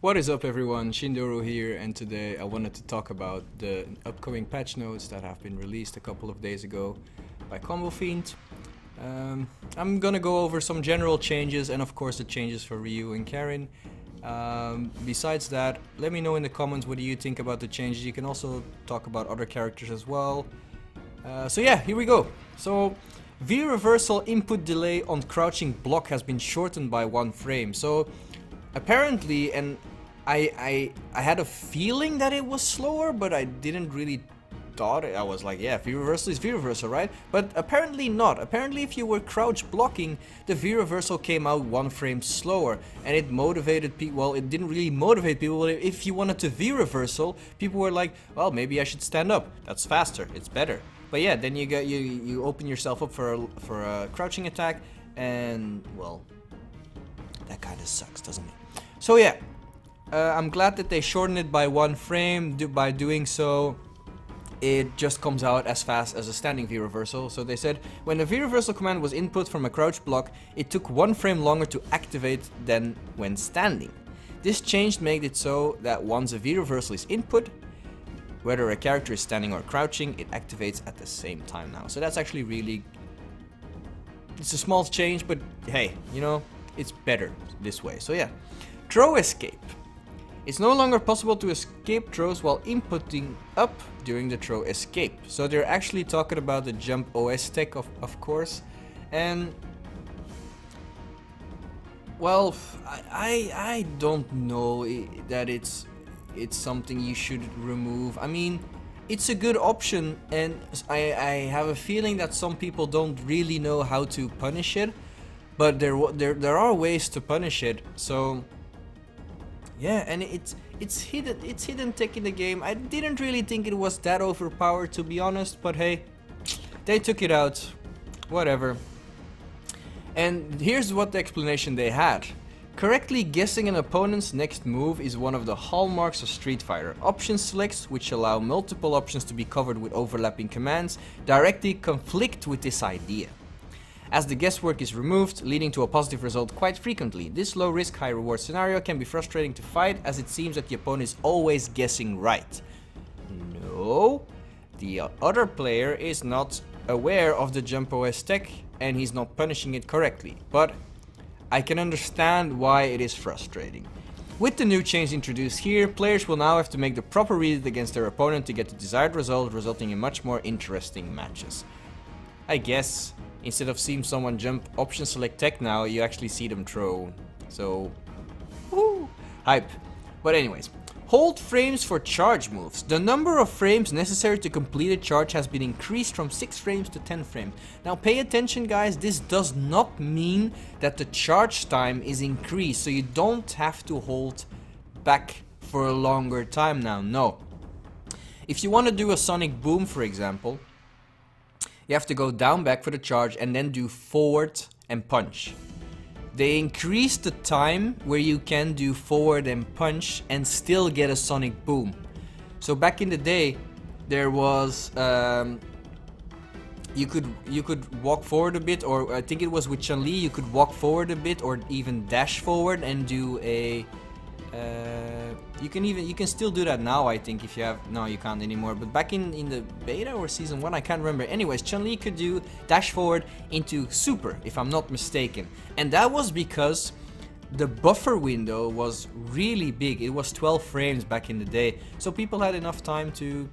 What is up everyone, Shindoru here, and today I wanted to talk about the upcoming patch notes that have been released a couple of days ago by Combo Fiend. I'm gonna go over some general changes and of course the changes for Ryu and Karin. Besides that, let me know in the comments what do you think about the changes. You can also talk about other characters as well. So yeah, here we go. So V reversal input delay on crouching block has been shortened by 1 frame. So apparently, and I had a feeling that it was slower, but I didn't really thought it. I was like, yeah, V reversal is V reversal, right? But apparently not. Apparently if you were crouch blocking, the V reversal came out 1 frame slower, and it motivated people. Well, it didn't really motivate people. If you wanted to V reversal, people were like, well, maybe I should stand up. That's faster. It's better. But yeah, then you open yourself up for a crouching attack, and well, that kind of sucks, doesn't it? So yeah, I'm glad that they shortened it by 1 frame. By doing so, it just comes out as fast as a standing V reversal. So they said when a V reversal command was input from a crouch block, it took 1 frame longer to activate than when standing. This change made it so that once a V reversal is input, whether a character is standing or crouching, it activates at the same time now. So that's actually really, it's a small change, but hey, you know, it's better this way. So yeah, throw escape. It's no longer possible to escape throws while inputting up during the throw escape. So they're actually talking about the jump OS tech, of course. And well, I don't know that it's something you should remove. I mean, it's a good option, and I have a feeling that some people don't really know how to punish it, but there are ways to punish it. So yeah, and it's hidden tech in the game. I didn't really think it was that overpowered, to be honest, but hey, they took it out, whatever. And here's what the explanation they had. Correctly guessing an opponent's next move is one of the hallmarks of Street Fighter. Option selects, which allow multiple options to be covered with overlapping commands, directly conflict with this idea, as the guesswork is removed, leading to a positive result quite frequently. This low risk, high reward scenario can be frustrating to fight, as it seems that the opponent is always guessing right. No, the other player is not aware of the jump OS tech and he's not punishing it correctly, but I can understand why it is frustrating. With the new change introduced here, players will now have to make the proper read against their opponent to get the desired result, resulting in much more interesting matches. I guess instead of seeing someone jump option select tech now, you actually see them throw. So, woo, hype. But anyways, hold frames for charge moves. The number of frames necessary to complete a charge has been increased from 6 frames to 10 frames. Now pay attention guys, this does not mean that the charge time is increased, so you don't have to hold back for a longer time now, no. If you want to do a sonic boom, for example, you have to go down back for the charge and then do forward and punch. They increased the time where you can do forward and punch and still get a sonic boom. So back in the day, there was you could walk forward a bit, or I think it was with Chun-Li, you could walk forward a bit or even dash forward and do a you can still do that now, I think, if you have. No, you can't anymore, but back in the beta or season 1, I can't remember. Anyways, Chun-Li could do dash forward into super, if I'm not mistaken, and that was because the buffer window was really big. It was 12 frames back in the day, so people had enough time to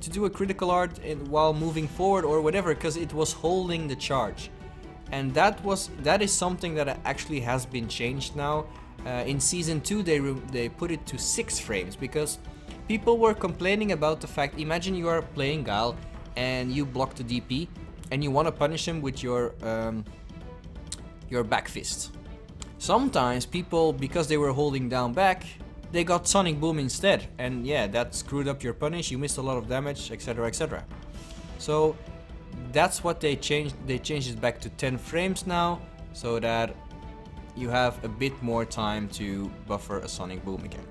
do a critical art while moving forward or whatever, because it was holding the charge. And that is something that actually has been changed now. In season 2 they put it to 6 frames because people were complaining about the fact, imagine you are playing Guile and you block the DP and you want to punish him with your back fist. Sometimes people, because they were holding down back, they got sonic boom instead, and yeah, that screwed up your punish, you missed a lot of damage, etc, etc. So that's what they changed. They changed it back to 10 frames now, so that you have a bit more time to buffer a sonic boom again.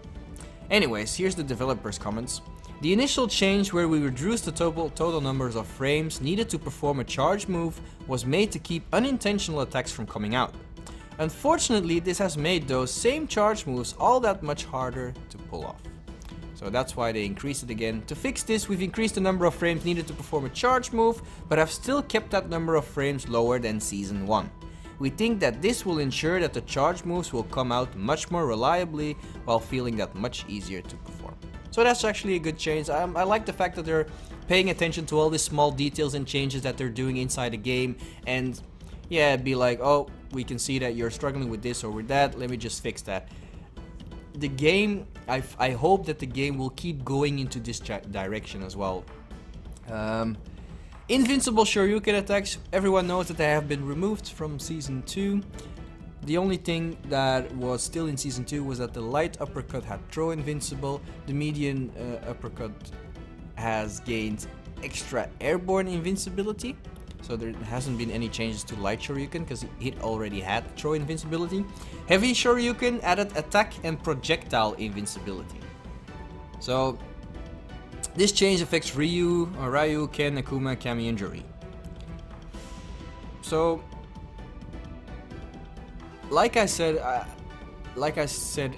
Anyways, here's the developers' comments. The initial change where we reduced the total numbers of frames needed to perform a charge move was made to keep unintentional attacks from coming out. Unfortunately, this has made those same charge moves all that much harder to pull off. So that's why they increased it again. To fix this, we've increased the number of frames needed to perform a charge move, but have still kept that number of frames lower than Season 1. We think that this will ensure that the charge moves will come out much more reliably while feeling that much easier to perform. So that's actually a good change. I like the fact that they're paying attention to all these small details and changes that they're doing inside the game, and yeah, be like, oh, we can see that you're struggling with this or with that, let me just fix that. The game, I hope that the game will keep going into this direction as well. Invincible Shoryuken attacks, everyone knows that they have been removed from Season 2. The only thing that was still in Season 2 was that the light uppercut had throw invincible, the medium uppercut has gained extra airborne invincibility, so there hasn't been any changes to light Shoryuken because it already had throw invincibility. Heavy Shoryuken added attack and projectile invincibility. So this change affects Ryu, Ken, Akuma, Kami, and Juri. So, like I said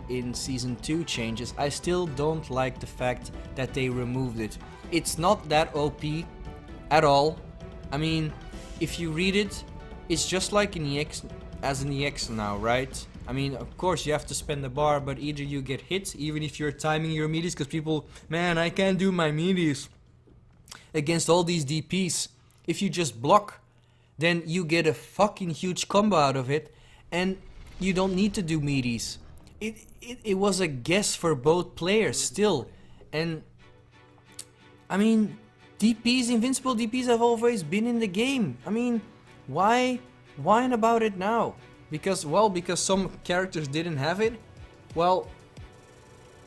in Season 2 changes, I still don't like the fact that they removed it. It's not that OP at all. I mean, if you read it, it's just like an EX as an EX now, right? I mean, of course you have to spend the bar, but either you get hit, even if you're timing your meaties, because people, man, I can't do my meaties against all these DPs. If you just block, then you get a fucking huge combo out of it, and you don't need to do meaties. It was a guess for both players still, and I mean, DPs, invincible DPs have always been in the game. I mean, why whine about it now? Because some characters didn't have it. Well,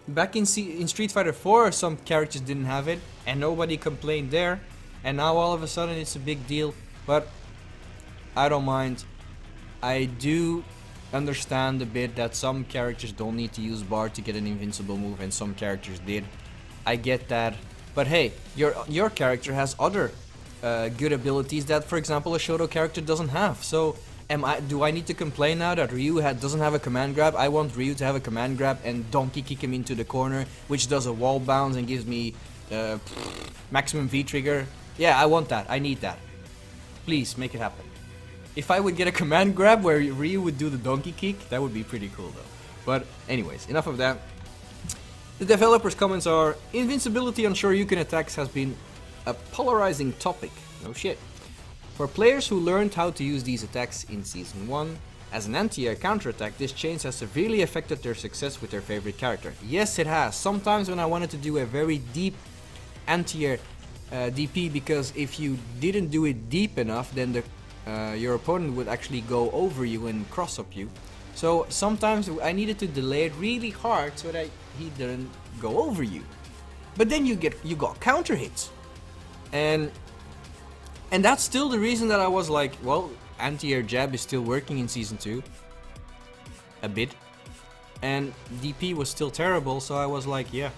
back in Street Fighter 4, some characters didn't have it, and nobody complained there. And now all of a sudden it's a big deal. But I don't mind. I do understand a bit that some characters don't need to use bar to get an invincible move, and some characters did. I get that. But hey, your character has other good abilities that, for example, a Shoto character doesn't have. So do I need to complain now that Ryu doesn't have a command grab? I want Ryu to have a command grab and donkey kick him into the corner, which does a wall bounce and gives me maximum V trigger. Yeah, I want that. I need that. Please make it happen. If I would get a command grab where Ryu would do the donkey kick, that would be pretty cool though. But anyways, enough of that. The developers' comments are, invincibility on Shoryuken attacks has been a polarizing topic. No shit. For players who learned how to use these attacks in Season 1, as an anti-air counterattack, this change has severely affected their success with their favorite character. Yes, it has. Sometimes when I wanted to do a very deep anti-air DP, because if you didn't do it deep enough, then your opponent would actually go over you and cross up you. So sometimes I needed to delay it really hard so that he didn't go over you. But then you got counter hits. And that's still the reason that I was like, well, anti-air jab is still working in Season 2. A bit. And DP was still terrible, so I was like, yeah,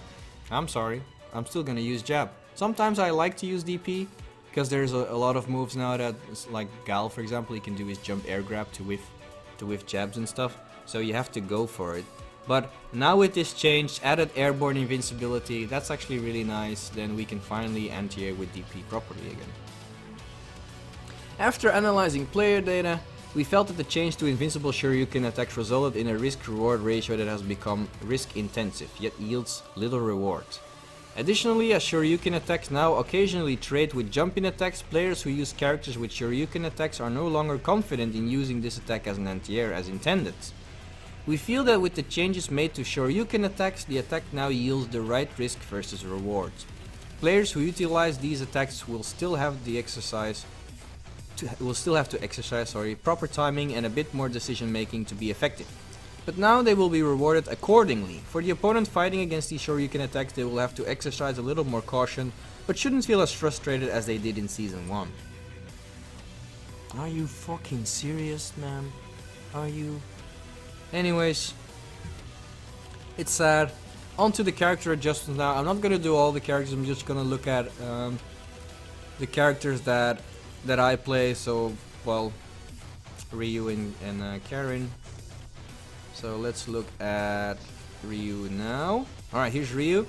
I'm sorry. I'm still gonna use jab. Sometimes I like to use DP, because there's a lot of moves now that, like Gal, for example, he can do his jump air grab to whiff jabs and stuff. So you have to go for it. But now with this change, added airborne invincibility, that's actually really nice. Then we can finally anti-air with DP properly again. After analyzing player data, we felt that the change to invincible Shoryuken attacks resulted in a risk-reward ratio that has become risk-intensive, yet yields little rewards. Additionally, as Shoryuken attacks now occasionally trade with jumping attacks, players who use characters with Shoryuken attacks are no longer confident in using this attack as an anti-air as intended. We feel that with the changes made to Shoryuken attacks, the attack now yields the right risk versus rewards. Players who utilize these attacks will still have to exercise proper timing and a bit more decision making to be effective. But now they will be rewarded accordingly. For the opponent fighting against these Shoryuken attacks, they will have to exercise a little more caution, but shouldn't feel as frustrated as they did in Season 1. Are you fucking serious, man? Are you? Anyways, it's sad. onto the character adjustments now. I'm not gonna do all the characters. I'm just gonna look at the characters that I play. So, well, Ryu and Karin. So let's look at Ryu now. Alright, here's Ryu.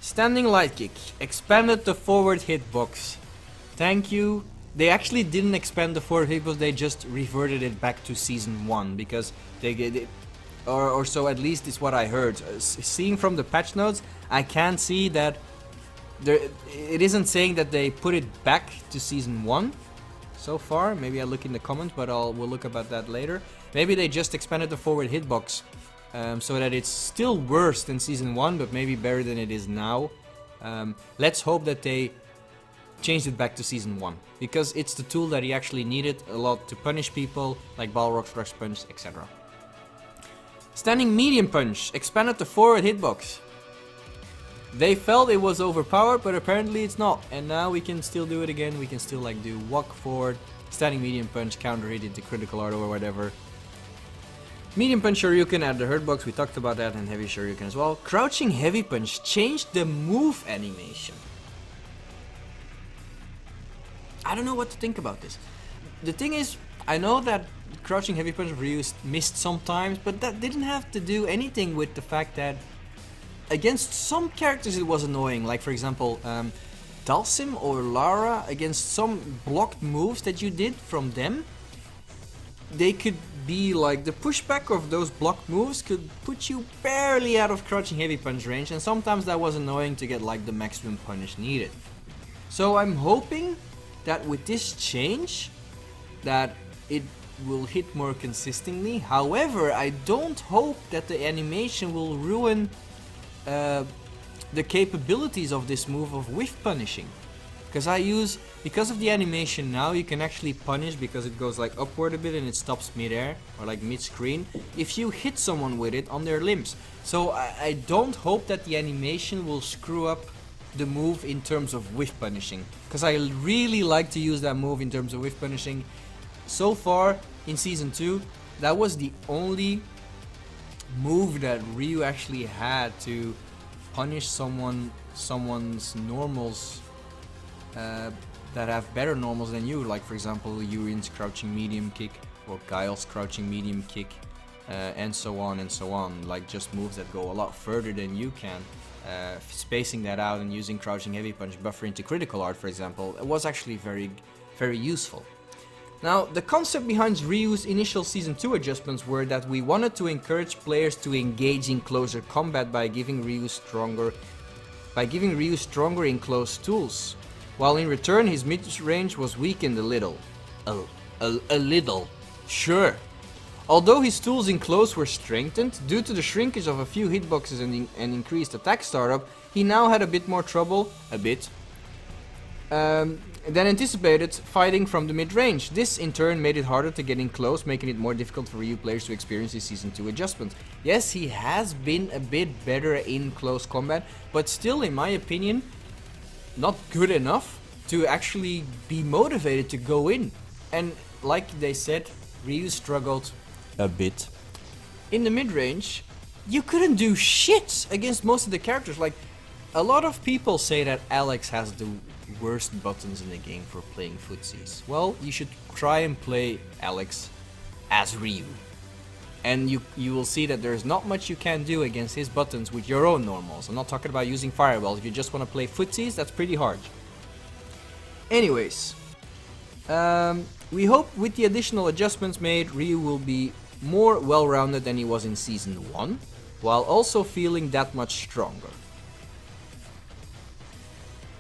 Standing light kick. Expanded the forward hitbox. Thank you. They actually didn't expand the forward hitbox, they just reverted it back to Season 1. Because they get it, or so at least is what I heard. Seeing from the patch notes, I can see that it isn't saying that they put it back to Season 1 so far. Maybe I'll look in the comments, but we'll look about that later. Maybe they just expanded the forward hitbox so that it's still worse than Season 1, but maybe better than it is now. Let's hope that they changed it back to Season 1, because it's the tool that he actually needed a lot to punish people, like Balrog's Rush Punch, etc. Standing medium punch, expanded the forward hitbox. They felt it was overpowered, but apparently it's not. And now we can still do it again. We can still like do walk forward, standing medium punch, counter hit into critical art or whatever. Medium punch Shoryuken at the hurt box, we talked about that, and heavy Shoryuken as well. Crouching heavy punch changed the move animation. I don't know what to think about this. The thing is, I know that crouching heavy punch Ryu missed sometimes, but that didn't have to do anything with the fact that against some characters it was annoying. Like for example, Dalsim or Lara, against some blocked moves that you did from them, they could be like, the pushback of those blocked moves could put you barely out of crouching heavy punch range, and sometimes that was annoying to get like the maximum punish needed. So I'm hoping that with this change, that it will hit more consistently. However, I don't hope that the animation will ruin the capabilities of this move of whiff punishing. Because of the animation now, you can actually punish because it goes like upward a bit and it stops mid-air or like mid-screen if you hit someone with it on their limbs. So I don't hope that the animation will screw up the move in terms of whiff punishing, because I really like to use that move in terms of whiff punishing. So far in Season 2, that was the only move that Ryu actually had to punish someone's normals that have better normals than you, like for example Yurin's crouching medium kick or Guile's crouching medium kick, and so on and so on. Like just moves that go a lot further than you can. Spacing that out and using crouching heavy punch buffer into critical art, for example, it was actually very, very useful. Now, the concept behind Ryu's initial Season 2 adjustments were that we wanted to encourage players to engage in closer combat by giving Ryu stronger in close tools, while in return his mid-range was weakened a little. A little, sure. Although his tools in close were strengthened, due to the shrinkage of a few hitboxes and increased attack startup, he now had a bit more trouble, than anticipated fighting from the mid-range. This in turn made it harder to get in close, making it more difficult for Ryu players to experience his Season 2 adjustments. Yes, he has been a bit better in close combat, but still, in my opinion, not good enough to actually be motivated to go in. And like they said, Ryu struggled a bit. In the mid-range, you couldn't do shit against most of the characters. Like, a lot of people say that Alex has the worst buttons in the game for playing footsies. Well, you should try and play Alex as Ryu. And you will see that there's not much you can do against his buttons with your own normals. I'm not talking about using fireballs. If you just want to play footsies, that's pretty hard. Anyways, we hope with the additional adjustments made, Ryu will be more well-rounded than he was in Season 1, while also feeling that much stronger.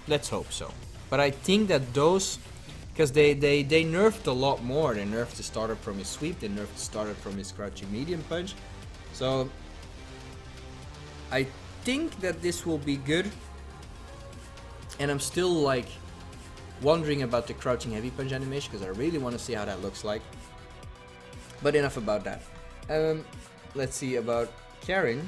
Let's hope so. But I think that those, because they nerfed a lot more. They nerfed the starter from his sweep, they nerfed the starter from his crouching medium punch. So I think that this will be good. And I'm still like wondering about the crouching heavy punch animation, because I really want to see how that looks like. But enough about that. Let's see about Karin.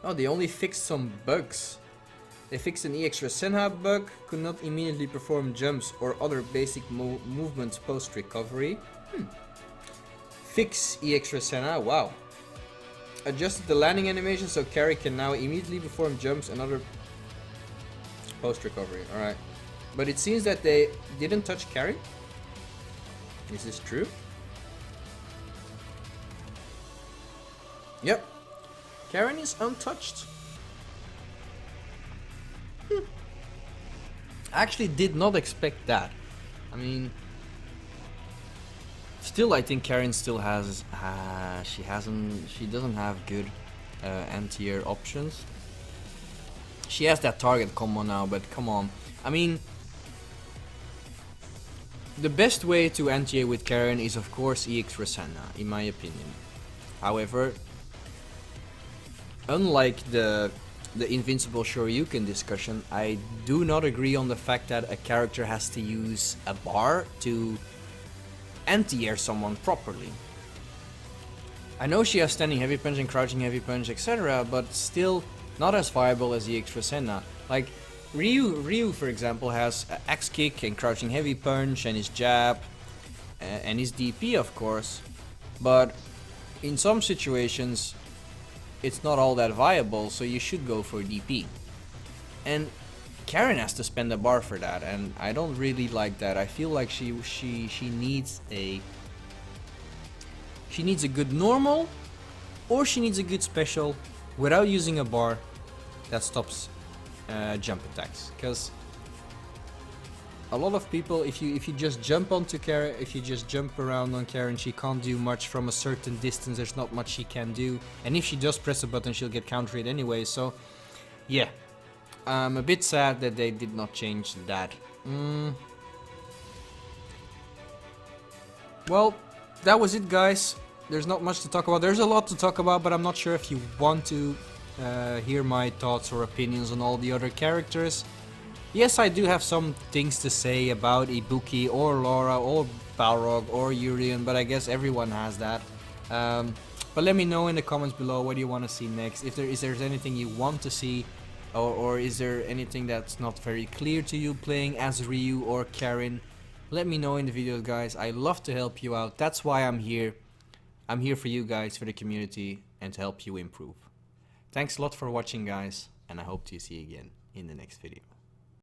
Oh, they only fixed some bugs. They fixed an extra Senha bug, could not immediately perform jumps or other basic movements post recovery. Fix extra Senha, wow. adjusted the landing animation so Carrie can now immediately perform jumps and other post-recovery. Alright. But it seems that they didn't touch Carrie. Is this true? Yep. Karen is untouched. I actually did not expect that. I mean, still I think Karen still has, she doesn't have good anti-air options. She has that target combo now, but come on. I mean, the best way to anti-air with Karen is of course EX Rosanna, in my opinion. However, unlike the Invincible Shoryuken discussion, I do not agree on the fact that a character has to use a bar to anti-air someone properly. I know she has standing heavy punch and crouching heavy punch, etc., but still not as viable as EX Rosanna. Like Ryu for example has Axe Kick and crouching heavy punch and his jab and his DP of course, but in some situations it's not all that viable, so you should go for DP. And Karen has to spend a bar for that, and I don't really like that. I feel like she needs a good normal, or she needs a good special without using a bar that stops jump attacks. Because a lot of people, if you just jump onto Karen, if you just jump around on Karen, she can't do much from a certain distance. There's not much she can do, and if she does press a button, she'll get counter hit anyway. So, yeah, I'm a bit sad that they did not change that. Well, that was it, guys. There's not much to talk about. There's a lot to talk about, but I'm not sure if you want to hear my thoughts or opinions on all the other characters. Yes, I do have some things to say about Ibuki or Laura or Balrog or Urien, but I guess everyone has that. But let me know in the comments below what you want to see next. If there's anything you want to see, or is there anything that's not very clear to you playing as Ryu or Karen, let me know in the videos, guys. I love to help you out. That's why I'm here. I'm here for you guys, for the community, and to help you improve. Thanks a lot for watching, guys, and I hope to see you again in the next video.